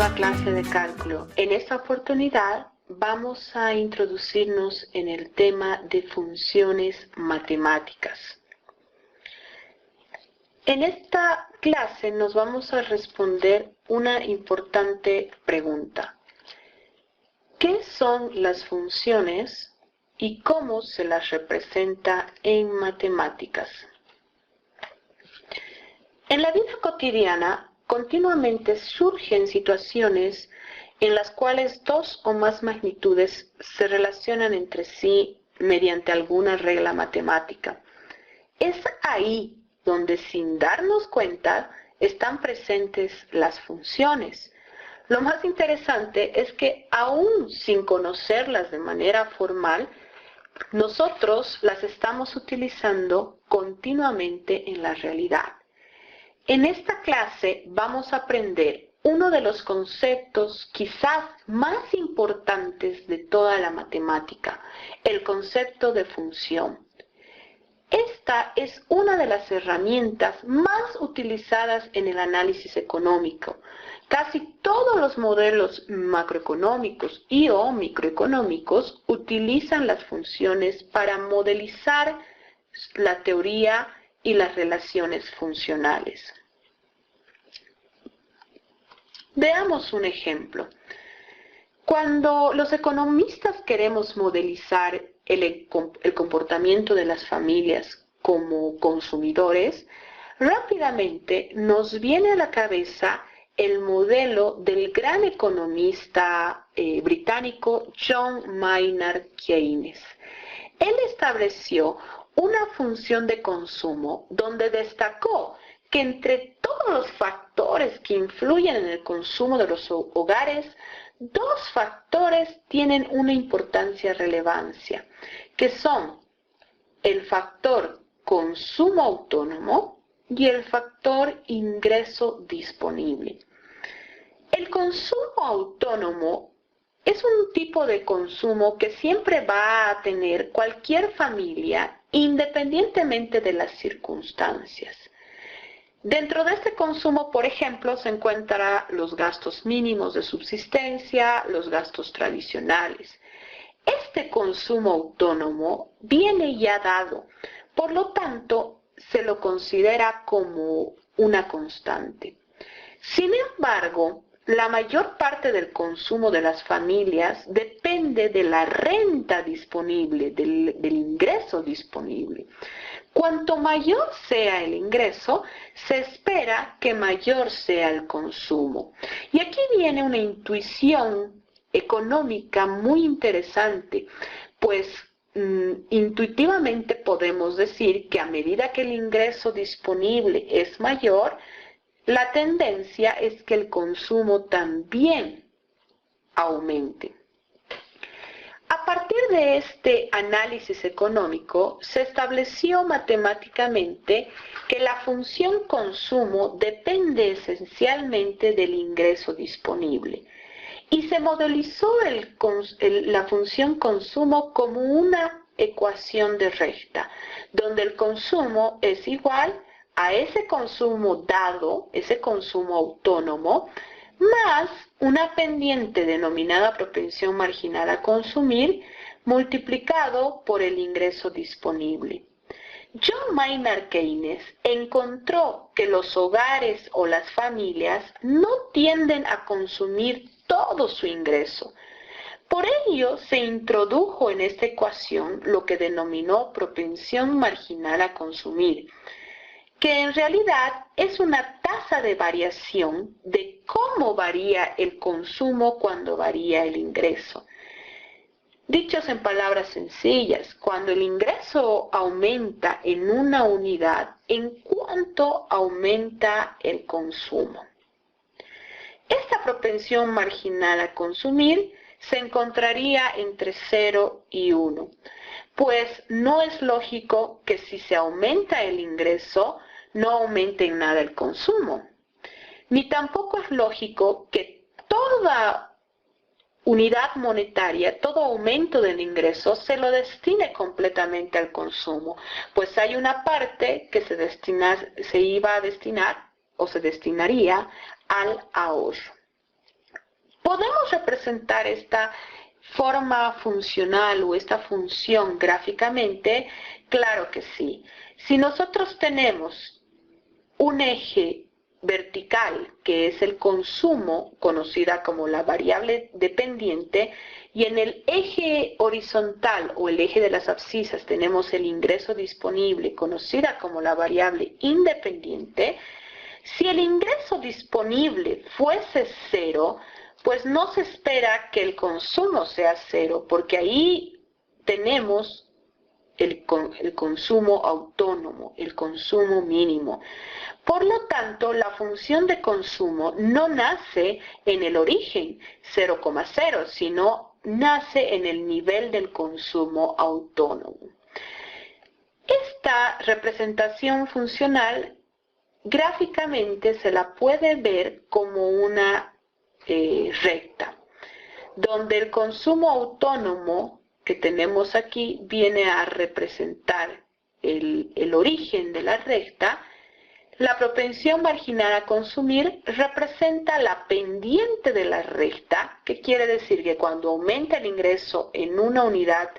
nueva clase de cálculo. En esta oportunidad vamos a introducirnos en el tema de funciones matemáticas. En esta clase nos vamos a responder una importante pregunta. ¿Qué son las funciones y cómo se las representa en matemáticas? En la vida cotidiana, continuamente surgen situaciones en las cuales dos o más magnitudes se relacionan entre sí mediante alguna regla matemática. Es ahí donde, sin darnos cuenta, están presentes las funciones. Lo más interesante es que, aún sin conocerlas de manera formal, nosotros las estamos utilizando continuamente en la realidad. En esta clase vamos a aprender uno de los conceptos quizás más importantes de toda la matemática, el concepto de función. Esta es una de las herramientas más utilizadas en el análisis económico. Casi todos los modelos macroeconómicos y o microeconómicos utilizan las funciones para modelizar la teoría y las relaciones funcionales. Veamos un ejemplo. Cuando los economistas queremos modelizar el comportamiento de las familias como consumidores, rápidamente nos viene a la cabeza el modelo del gran economista británico John Maynard Keynes. Él estableció una función de consumo donde destacó que entre todos los factores que influyen en el consumo de los hogares, dos factores tienen una importancia relevancia, que son el factor consumo autónomo y el factor ingreso disponible. El consumo autónomo es un tipo de consumo que siempre va a tener cualquier familia independientemente de las circunstancias. Dentro de este consumo, por ejemplo, se encuentran los gastos mínimos de subsistencia, los gastos tradicionales. Este consumo autónomo viene ya dado, por lo tanto, se lo considera como una constante. Sin embargo, la mayor parte del consumo de las familias depende de la renta disponible, del ingreso disponible. Cuanto mayor sea el ingreso, se espera que mayor sea el consumo. Y aquí viene una intuición económica muy interesante, pues intuitivamente podemos decir que a medida que el ingreso disponible es mayor, la tendencia es que el consumo también aumente. A partir de este análisis económico, se estableció matemáticamente que la función consumo depende esencialmente del ingreso disponible y se modelizó la función consumo como una ecuación de recta, donde el consumo es igual a ese consumo dado, ese consumo autónomo, más una pendiente denominada propensión marginal a consumir, multiplicado por el ingreso disponible. John Maynard Keynes encontró que los hogares o las familias no tienden a consumir todo su ingreso. Por ello, se introdujo en esta ecuación lo que denominó propensión marginal a consumir, que en realidad es una tasa de variación de cómo varía el consumo cuando varía el ingreso. Dichos en palabras sencillas, cuando el ingreso aumenta en una unidad, ¿en cuánto aumenta el consumo? Esta propensión marginal a consumir se encontraría entre 0 y 1, pues no es lógico que si se aumenta el ingreso, no aumente en nada el consumo. Ni tampoco es lógico que toda unidad monetaria, todo aumento del ingreso, se lo destine completamente al consumo, pues hay una parte que se iba a destinar o se destinaría al ahorro. ¿Podemos representar esta forma funcional o esta función gráficamente? Claro que sí. Si nosotros tenemos un eje vertical, que es el consumo, conocida como la variable dependiente, y en el eje horizontal o el eje de las abscisas tenemos el ingreso disponible, conocida como la variable independiente. Si el ingreso disponible fuese cero, pues no se espera que el consumo sea cero, porque ahí tenemos el consumo autónomo, el consumo mínimo. Por lo tanto, la función de consumo no nace en el origen 0,0, sino nace en el nivel del consumo autónomo. Esta representación funcional gráficamente se la puede ver como una recta, donde el consumo autónomo que tenemos aquí viene a representar el origen de la recta. La propensión marginal a consumir representa la pendiente de la recta, que quiere decir que cuando aumenta el ingreso en una unidad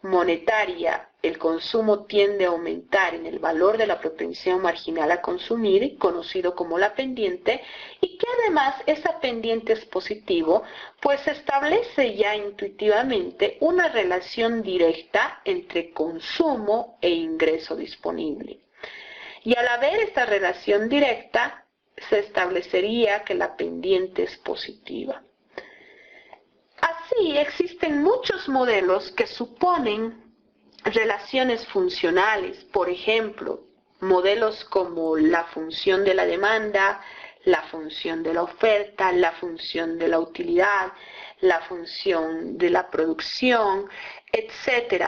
monetaria, el consumo tiende a aumentar en el valor de la propensión marginal a consumir, conocido como la pendiente, y que además esa pendiente es positivo, pues se establece ya intuitivamente una relación directa entre consumo e ingreso disponible. Y al haber esta relación directa, se establecería que la pendiente es positiva. Así, existen muchos modelos que suponen relaciones funcionales, por ejemplo, modelos como la función de la demanda, la función de la oferta, la función de la utilidad, la función de la producción, etc.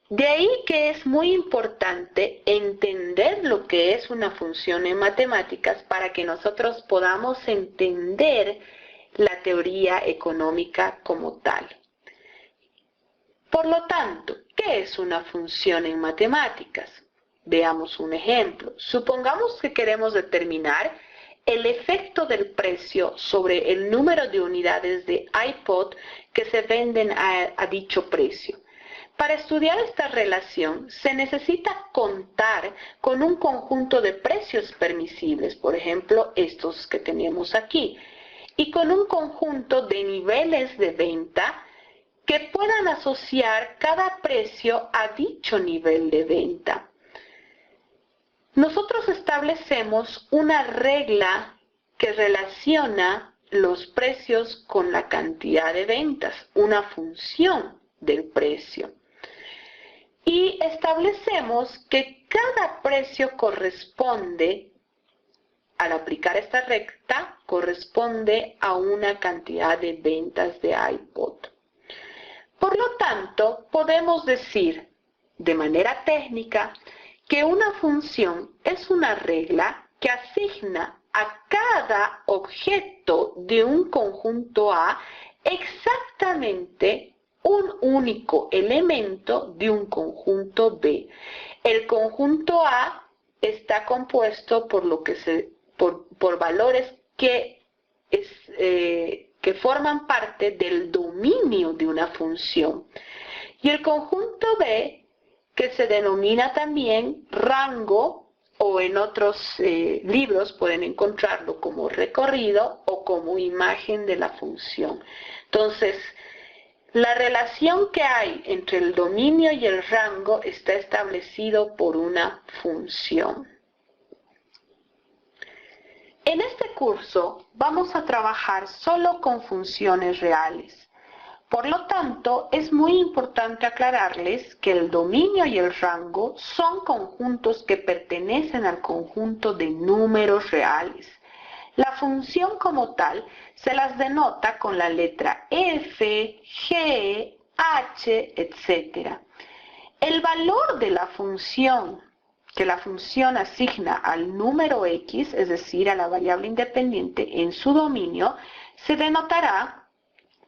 De ahí que es muy importante entender lo que es una función en matemáticas para que nosotros podamos entender la teoría económica como tal. Por lo tanto, ¿qué es una función en matemáticas? Veamos un ejemplo. Supongamos que queremos determinar el efecto del precio sobre el número de unidades de iPod que se venden a dicho precio. Para estudiar esta relación se necesita contar con un conjunto de precios permisibles, por ejemplo, estos que tenemos aquí, y con un conjunto de niveles de venta que puedan asociar cada precio a dicho nivel de venta. Nosotros establecemos una regla que relaciona los precios con la cantidad de ventas, una función del precio. Y establecemos que cada precio corresponde, al aplicar esta recta, corresponde a una cantidad de ventas de iPod. Por lo tanto, podemos decir de manera técnica que una función es una regla que asigna a cada objeto de un conjunto A exactamente un único elemento de un conjunto B. El conjunto A está compuesto por valores que forman parte del dominio de una función. Y el conjunto B, que se denomina también rango, o en otros libros pueden encontrarlo como recorrido o como imagen de la función. Entonces, la relación que hay entre el dominio y el rango está establecido por una función. En este curso vamos a trabajar solo con funciones reales. Por lo tanto, es muy importante aclararles que el dominio y el rango son conjuntos que pertenecen al conjunto de números reales. La función como tal se las denota con la letra F, G, H, etc. El valor de la función que la función asigna al número X, es decir, a la variable independiente en su dominio, se denotará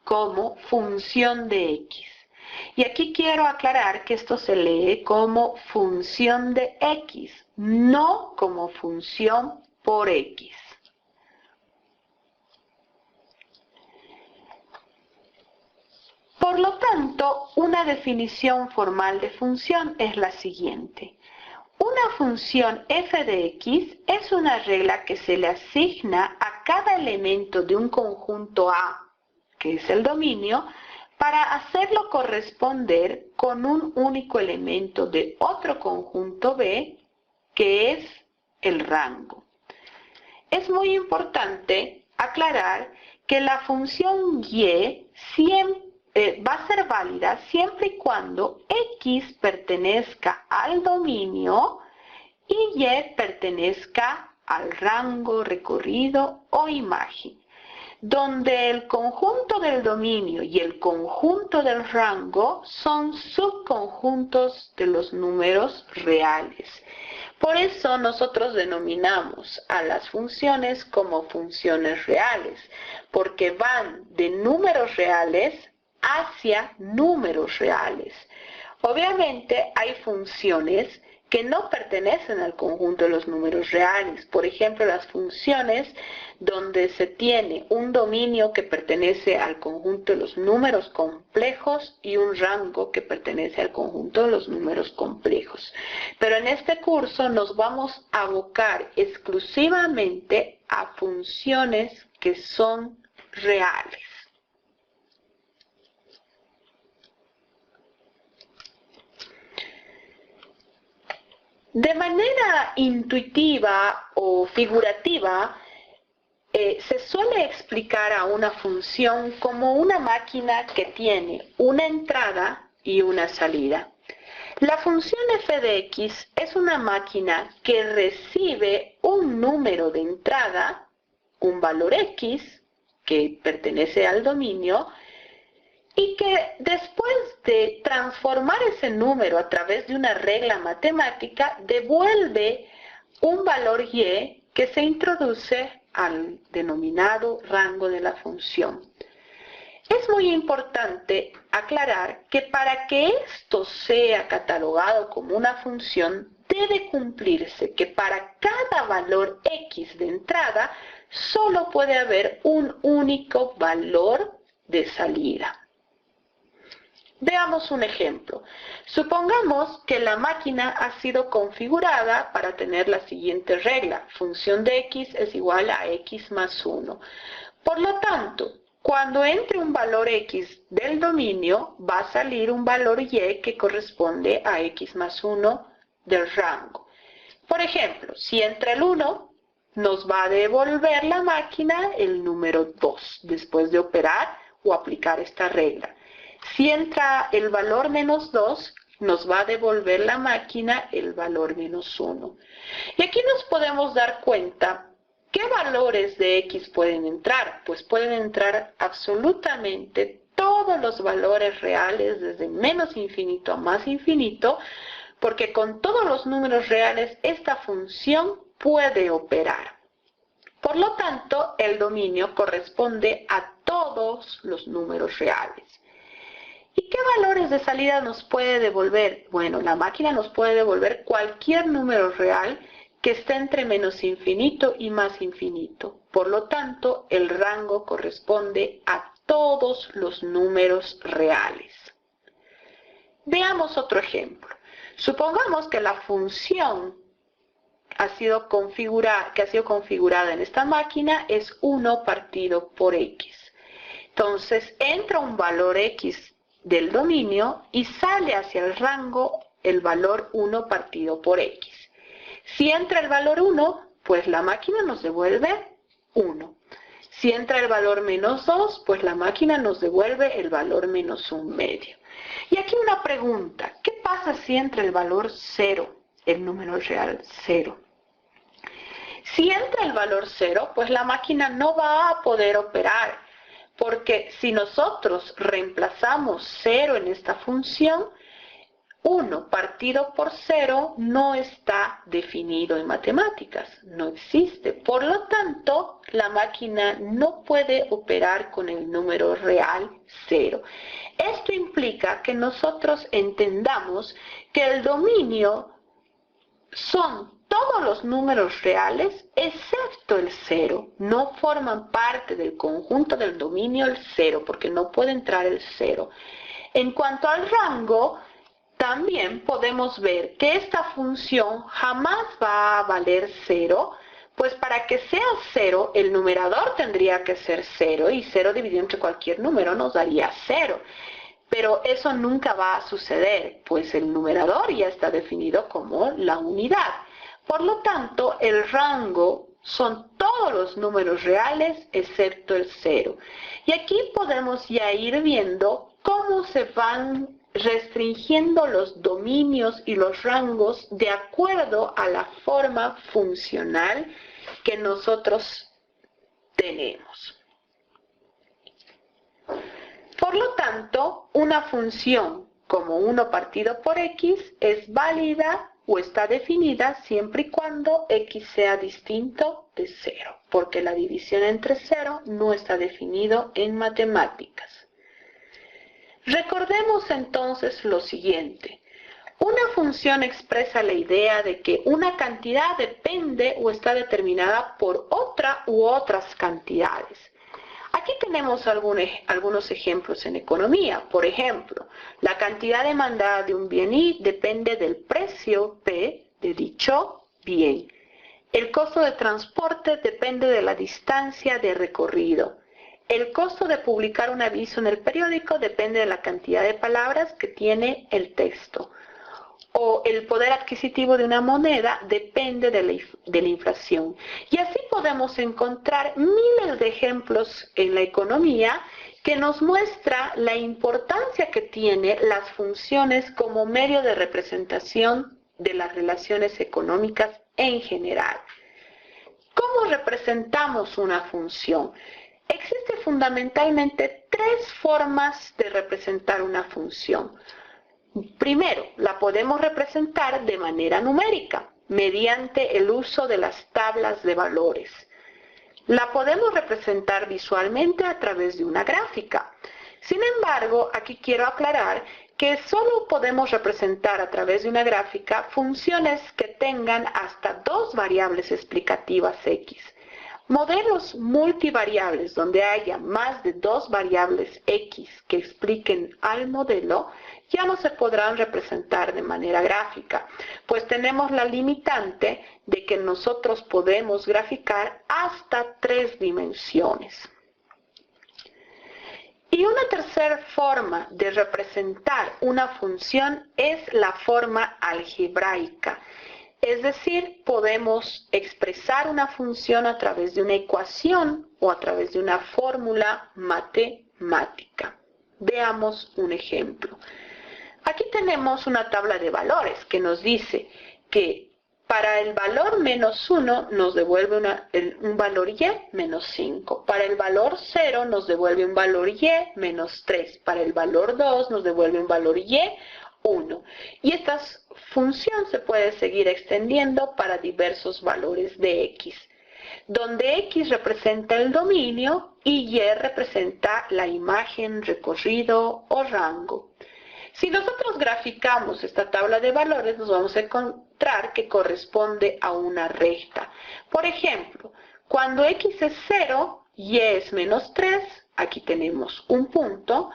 como función de X. Y aquí quiero aclarar que esto se lee como función de X, no como función por X. Por lo tanto, una definición formal de función es la siguiente. Una función f de x es una regla que se le asigna a cada elemento de un conjunto A, que es el dominio, para hacerlo corresponder con un único elemento de otro conjunto B, que es el rango. Es muy importante aclarar que la función y va a ser válida siempre y cuando x pertenezca al dominio y y pertenezca al rango, recorrido o imagen, donde el conjunto del dominio y el conjunto del rango son subconjuntos de los números reales. Por eso nosotros denominamos a las funciones como funciones reales, porque van de números reales hacia números reales. Obviamente hay funciones que no pertenecen al conjunto de los números reales. Por ejemplo, las funciones donde se tiene un dominio que pertenece al conjunto de los números complejos y un rango que pertenece al conjunto de los números complejos. Pero en este curso nos vamos a abocar exclusivamente a funciones que son reales. De manera intuitiva o figurativa, se suele explicar a una función como una máquina que tiene una entrada y una salida. La función f de x es una máquina que recibe un número de entrada, un valor x, que pertenece al dominio, y que después de transformar ese número a través de una regla matemática, devuelve un valor y que se introduce al denominado rango de la función. Es muy importante aclarar que para que esto sea catalogado como una función, debe cumplirse que para cada valor x de entrada, solo puede haber un único valor de salida. Veamos un ejemplo. Supongamos que la máquina ha sido configurada para tener la siguiente regla. Función de x es igual a x más 1. Por lo tanto, cuando entre un valor x del dominio, va a salir un valor y que corresponde a x más 1 del rango. Por ejemplo, si entra el 1, nos va a devolver la máquina el número 2 después de operar o aplicar esta regla. Si entra el valor menos 2, nos va a devolver la máquina el valor menos 1. Y aquí nos podemos dar cuenta, ¿qué valores de x pueden entrar? Pues pueden entrar absolutamente todos los valores reales, desde menos infinito a más infinito, porque con todos los números reales esta función puede operar. Por lo tanto, el dominio corresponde a todos los números reales. ¿Y qué valores de salida nos puede devolver? Bueno, la máquina nos puede devolver cualquier número real que esté entre menos infinito y más infinito. Por lo tanto, el rango corresponde a todos los números reales. Veamos otro ejemplo. Supongamos que la función que ha sido configurada en esta máquina es 1 partido por x. Entonces, entra un valor x del dominio y sale hacia el rango el valor 1 partido por x. Si entra el valor 1, pues la máquina nos devuelve 1. Si entra el valor menos 2, pues la máquina nos devuelve el valor menos 1 medio. Y aquí una pregunta, ¿qué pasa si entra el valor 0, el número real 0? Si entra el valor 0, pues la máquina no va a poder operar, porque si nosotros reemplazamos 0 en esta función, 1 partido por 0 no está definido en matemáticas, no existe. Por lo tanto, la máquina no puede operar con el número real 0. Esto implica que nosotros entendamos que el dominio son todos los números reales excepto el cero, no forman parte del conjunto del dominio el cero, porque no puede entrar el cero. En cuanto al rango, también podemos ver que esta función jamás va a valer cero, pues para que sea cero, el numerador tendría que ser cero, y cero dividido entre cualquier número nos daría cero. Pero eso nunca va a suceder, pues el numerador ya está definido como la unidad. Por lo tanto, el rango son todos los números reales excepto el cero. Y aquí podemos ya ir viendo cómo se van restringiendo los dominios y los rangos de acuerdo a la forma funcional que nosotros tenemos. Por lo tanto, una función como 1 partido por x es válida o está definida siempre y cuando x sea distinto de 0, porque la división entre 0 no está definido en matemáticas. Recordemos entonces lo siguiente. Una función expresa la idea de que una cantidad depende o está determinada por otra u otras cantidades. Aquí tenemos algunos ejemplos en economía. Por ejemplo, la cantidad demandada de un bien Y depende del precio P de dicho bien. El costo de transporte depende de la distancia de recorrido. El costo de publicar un aviso en el periódico depende de la cantidad de palabras que tiene el texto. O el poder adquisitivo de una moneda depende de la inflación. Y así podemos encontrar miles de ejemplos en la economía que nos muestra la importancia que tienen las funciones como medio de representación de las relaciones económicas en general. ¿Cómo representamos una función? Existen fundamentalmente 3 formas de representar una función. Primero, la podemos representar de manera numérica, mediante el uso de las tablas de valores. La podemos representar visualmente a través de una gráfica. Sin embargo, aquí quiero aclarar que solo podemos representar a través de una gráfica funciones que tengan hasta 2 variables explicativas x. Modelos multivariables donde haya más de 2 variables x que expliquen al modelo ya no se podrán representar de manera gráfica, pues tenemos la limitante de que nosotros podemos graficar hasta 3 dimensiones. Y una tercera forma de representar una función es la forma algebraica. Es decir, podemos expresar una función a través de una ecuación o a través de una fórmula matemática. Veamos un ejemplo. Aquí tenemos una tabla de valores que nos dice que para el valor menos 1 nos devuelve un valor y menos 5. Para el valor 0 nos devuelve un valor y menos 3. Para el valor 2 nos devuelve un valor y 1. Y esta función se puede seguir extendiendo para diversos valores de x, donde x representa el dominio y y representa la imagen, recorrido o rango. Si nosotros graficamos esta tabla de valores, nos vamos a encontrar que corresponde a una recta. Por ejemplo, cuando x es 0, y es menos 3, aquí tenemos un punto.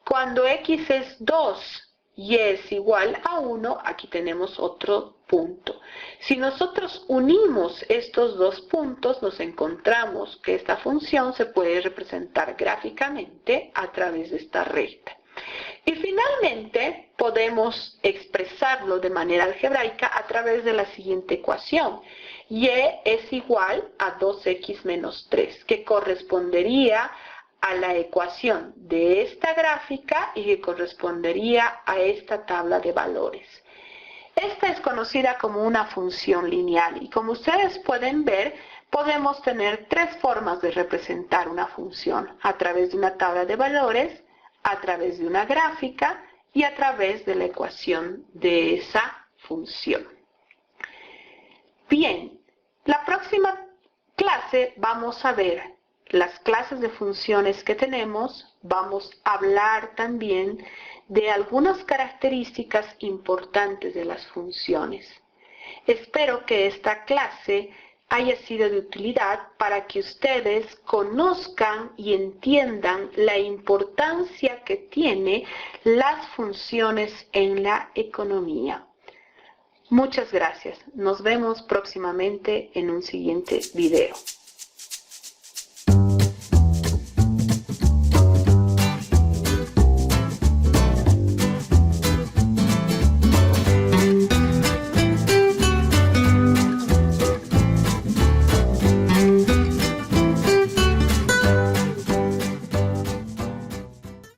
Cuando x es 2, y es igual a 1, aquí tenemos otro punto. Si nosotros unimos estos 2 puntos, nos encontramos que esta función se puede representar gráficamente a través de esta recta. Y finalmente podemos expresarlo de manera algebraica a través de la siguiente ecuación. Y es igual a 2x menos 3, que correspondería a la ecuación de esta gráfica y que correspondería a esta tabla de valores. Esta es conocida como una función lineal y como ustedes pueden ver, podemos tener 3 formas de representar una función: a través de una tabla de valores, a través de una gráfica y a través de la ecuación de esa función. Bien, la próxima clase vamos a ver las clases de funciones que tenemos. Vamos a hablar también de algunas características importantes de las funciones. Espero que esta clase haya sido de utilidad para que ustedes conozcan y entiendan la importancia que tienen las funciones en la economía. Muchas gracias. Nos vemos próximamente en un siguiente video.